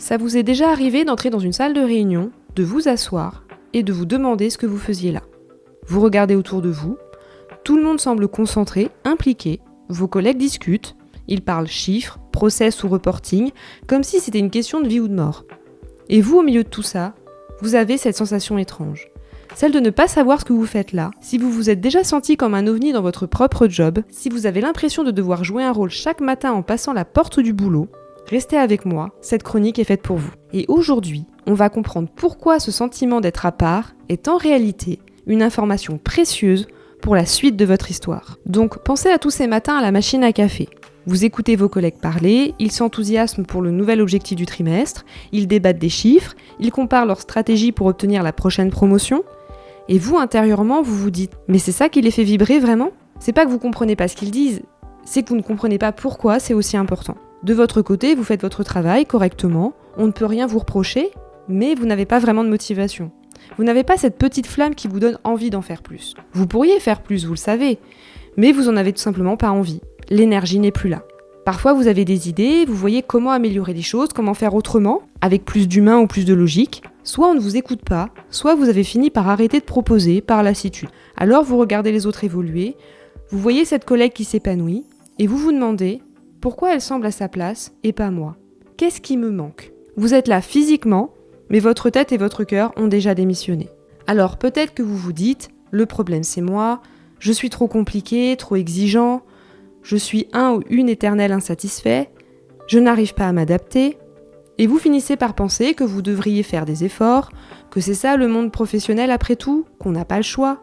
Ça vous est déjà arrivé d'entrer dans une salle de réunion, de vous asseoir et de vous demander ce que vous faisiez là. Vous regardez autour de vous, tout le monde semble concentré, impliqué, vos collègues discutent, ils parlent chiffres, process ou reporting, comme si c'était une question de vie ou de mort. Et vous, au milieu de tout ça, vous avez cette sensation étrange. Celle de ne pas savoir ce que vous faites là, si vous vous êtes déjà senti comme un ovni dans votre propre job, si vous avez l'impression de devoir jouer un rôle chaque matin en passant la porte du boulot, restez avec moi, cette chronique est faite pour vous. Et aujourd'hui, on va comprendre pourquoi ce sentiment d'être à part est en réalité une information précieuse pour la suite de votre histoire. Donc pensez à tous ces matins à la machine à café. Vous écoutez vos collègues parler, ils s'enthousiasment pour le nouvel objectif du trimestre, ils débattent des chiffres, ils comparent leur stratégie pour obtenir la prochaine promotion. Et vous, intérieurement, vous vous dites « Mais c'est ça qui les fait vibrer vraiment ?» C'est pas que vous comprenez pas ce qu'ils disent, c'est que vous ne comprenez pas pourquoi c'est aussi important. De votre côté, vous faites votre travail correctement, on ne peut rien vous reprocher, mais vous n'avez pas vraiment de motivation. Vous n'avez pas cette petite flamme qui vous donne envie d'en faire plus. Vous pourriez faire plus, vous le savez, mais vous en avez tout simplement pas envie. L'énergie n'est plus là. Parfois, vous avez des idées, vous voyez comment améliorer les choses, comment faire autrement, avec plus d'humain ou plus de logique. Soit on ne vous écoute pas, soit vous avez fini par arrêter de proposer par lassitude. Alors vous regardez les autres évoluer, vous voyez cette collègue qui s'épanouit, et vous vous demandez pourquoi elle semble à sa place et pas moi. Qu'est-ce qui me manque ? Vous êtes là physiquement, mais votre tête et votre cœur ont déjà démissionné. Alors peut-être que vous vous dites, le problème c'est moi, je suis trop compliqué, trop exigeant, je suis un ou une éternelle insatisfait, je n'arrive pas à m'adapter, et vous finissez par penser que vous devriez faire des efforts, que c'est ça le monde professionnel après tout, qu'on n'a pas le choix.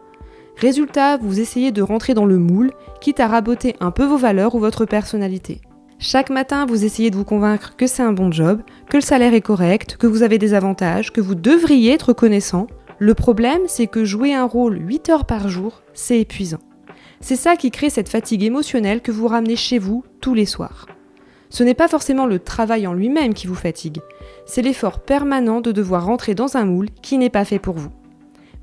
Résultat, vous essayez de rentrer dans le moule, quitte à raboter un peu vos valeurs ou votre personnalité. Chaque matin, vous essayez de vous convaincre que c'est un bon job, que le salaire est correct, que vous avez des avantages, que vous devriez être reconnaissant. Le problème, c'est que jouer un rôle 8 heures par jour, c'est épuisant. C'est ça qui crée cette fatigue émotionnelle que vous ramenez chez vous tous les soirs. Ce n'est pas forcément le travail en lui-même qui vous fatigue, c'est l'effort permanent de devoir rentrer dans un moule qui n'est pas fait pour vous.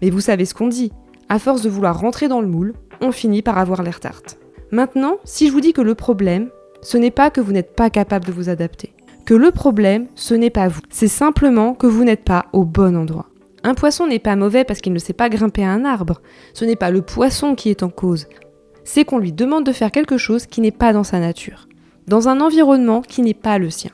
Mais vous savez ce qu'on dit, à force de vouloir rentrer dans le moule, on finit par avoir l'air tarte. Maintenant, si je vous dis que le problème, ce n'est pas que vous n'êtes pas capable de vous adapter, que le problème, ce n'est pas vous, c'est simplement que vous n'êtes pas au bon endroit. Un poisson n'est pas mauvais parce qu'il ne sait pas grimper à un arbre, ce n'est pas le poisson qui est en cause, c'est qu'on lui demande de faire quelque chose qui n'est pas dans sa nature, dans un environnement qui n'est pas le sien.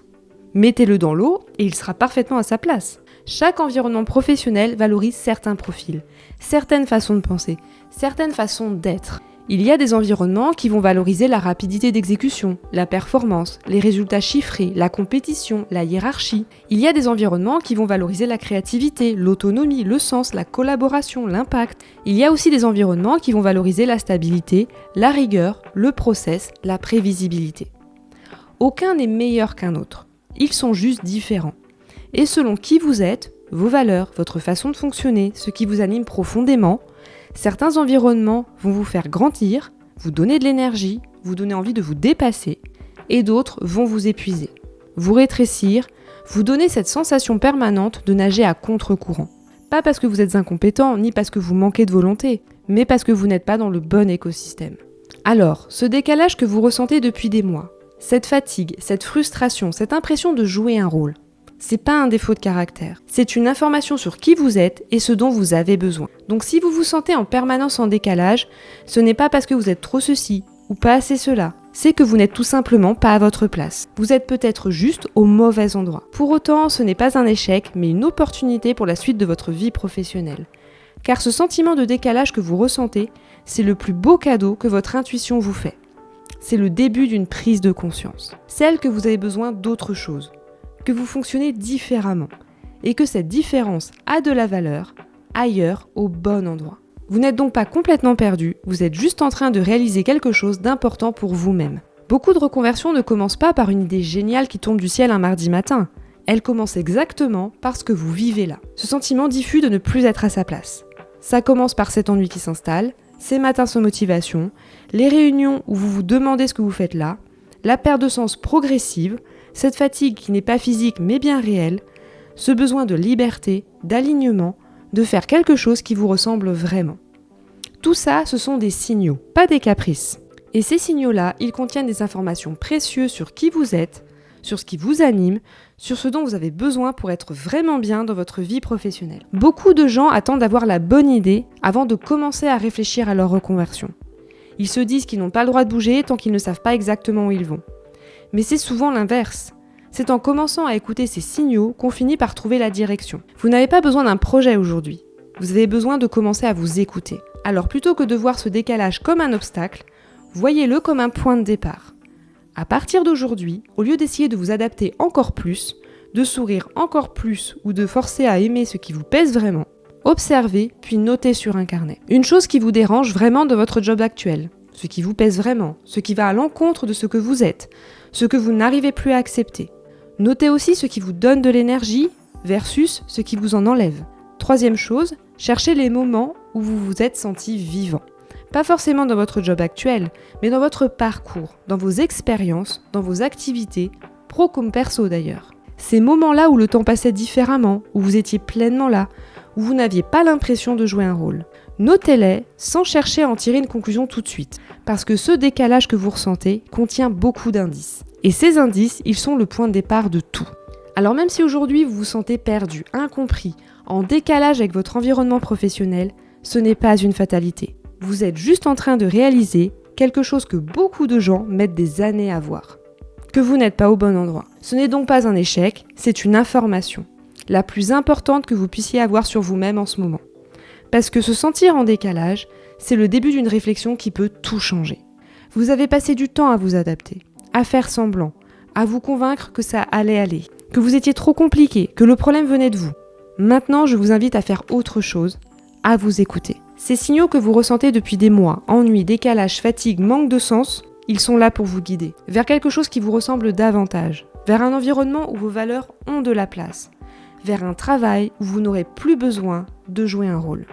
Mettez-le dans l'eau et il sera parfaitement à sa place. Chaque environnement professionnel valorise certains profils, certaines façons de penser, certaines façons d'être. Il y a des environnements qui vont valoriser la rapidité d'exécution, la performance, les résultats chiffrés, la compétition, la hiérarchie. Il y a des environnements qui vont valoriser la créativité, l'autonomie, le sens, la collaboration, l'impact. Il y a aussi des environnements qui vont valoriser la stabilité, la rigueur, le process, la prévisibilité. Aucun n'est meilleur qu'un autre. Ils sont juste différents. Et selon qui vous êtes, vos valeurs, votre façon de fonctionner, ce qui vous anime profondément, certains environnements vont vous faire grandir, vous donner de l'énergie, vous donner envie de vous dépasser, et d'autres vont vous épuiser, vous rétrécir, vous donner cette sensation permanente de nager à contre-courant. Pas parce que vous êtes incompétent, ni parce que vous manquez de volonté, mais parce que vous n'êtes pas dans le bon écosystème. Alors, ce décalage que vous ressentez depuis des mois, cette fatigue, cette frustration, cette impression de jouer un rôle, c'est pas un défaut de caractère, c'est une information sur qui vous êtes et ce dont vous avez besoin. Donc si vous vous sentez en permanence en décalage, ce n'est pas parce que vous êtes trop ceci ou pas assez cela, c'est que vous n'êtes tout simplement pas à votre place. Vous êtes peut-être juste au mauvais endroit. Pour autant, ce n'est pas un échec, mais une opportunité pour la suite de votre vie professionnelle. Car ce sentiment de décalage que vous ressentez, c'est le plus beau cadeau que votre intuition vous fait. C'est le début d'une prise de conscience, celle que vous avez besoin d'autre chose, que vous fonctionnez différemment et que cette différence a de la valeur ailleurs, au bon endroit. Vous n'êtes donc pas complètement perdu, vous êtes juste en train de réaliser quelque chose d'important pour vous-même. Beaucoup de reconversions ne commencent pas par une idée géniale qui tombe du ciel un mardi matin. Elles commencent exactement parce que vous vivez là. Ce sentiment diffus de ne plus être à sa place. Ça commence par cet ennui qui s'installe, ces matins sans motivation, les réunions où vous vous demandez ce que vous faites là, la perte de sens progressive, cette fatigue qui n'est pas physique mais bien réelle, ce besoin de liberté, d'alignement, de faire quelque chose qui vous ressemble vraiment. Tout ça, ce sont des signaux, pas des caprices. Et ces signaux-là, ils contiennent des informations précieuses sur qui vous êtes, sur ce qui vous anime, sur ce dont vous avez besoin pour être vraiment bien dans votre vie professionnelle. Beaucoup de gens attendent d'avoir la bonne idée avant de commencer à réfléchir à leur reconversion. Ils se disent qu'ils n'ont pas le droit de bouger tant qu'ils ne savent pas exactement où ils vont. Mais c'est souvent l'inverse. C'est en commençant à écouter ces signaux qu'on finit par trouver la direction. Vous n'avez pas besoin d'un projet aujourd'hui. Vous avez besoin de commencer à vous écouter. Alors plutôt que de voir ce décalage comme un obstacle, voyez-le comme un point de départ. À partir d'aujourd'hui, au lieu d'essayer de vous adapter encore plus, de sourire encore plus ou de forcer à aimer ce qui vous pèse vraiment, observez puis notez sur un carnet. Une chose qui vous dérange vraiment de votre job actuel, ce qui vous pèse vraiment, ce qui va à l'encontre de ce que vous êtes, ce que vous n'arrivez plus à accepter. Notez aussi ce qui vous donne de l'énergie versus ce qui vous en enlève. Troisième chose, cherchez les moments où vous vous êtes senti vivant. Pas forcément dans votre job actuel, mais dans votre parcours, dans vos expériences, dans vos activités, pro comme perso d'ailleurs. Ces moments-là où le temps passait différemment, où vous étiez pleinement là, où vous n'aviez pas l'impression de jouer un rôle. Notez-les sans chercher à en tirer une conclusion tout de suite, parce que ce décalage que vous ressentez contient beaucoup d'indices. Et ces indices, ils sont le point de départ de tout. Alors même si aujourd'hui vous vous sentez perdu, incompris, en décalage avec votre environnement professionnel, ce n'est pas une fatalité. Vous êtes juste en train de réaliser quelque chose que beaucoup de gens mettent des années à voir. Que vous n'êtes pas au bon endroit. Ce n'est donc pas un échec, c'est une information. La plus importante que vous puissiez avoir sur vous-même en ce moment. Parce que se sentir en décalage, c'est le début d'une réflexion qui peut tout changer. Vous avez passé du temps à vous adapter, à faire semblant, à vous convaincre que ça allait aller, que vous étiez trop compliqué, que le problème venait de vous. Maintenant, je vous invite à faire autre chose, à vous écouter. Ces signaux que vous ressentez depuis des mois, ennui, décalage, fatigue, manque de sens, ils sont là pour vous guider, vers quelque chose qui vous ressemble davantage, vers un environnement où vos valeurs ont de la place, vers un travail où vous n'aurez plus besoin de jouer un rôle.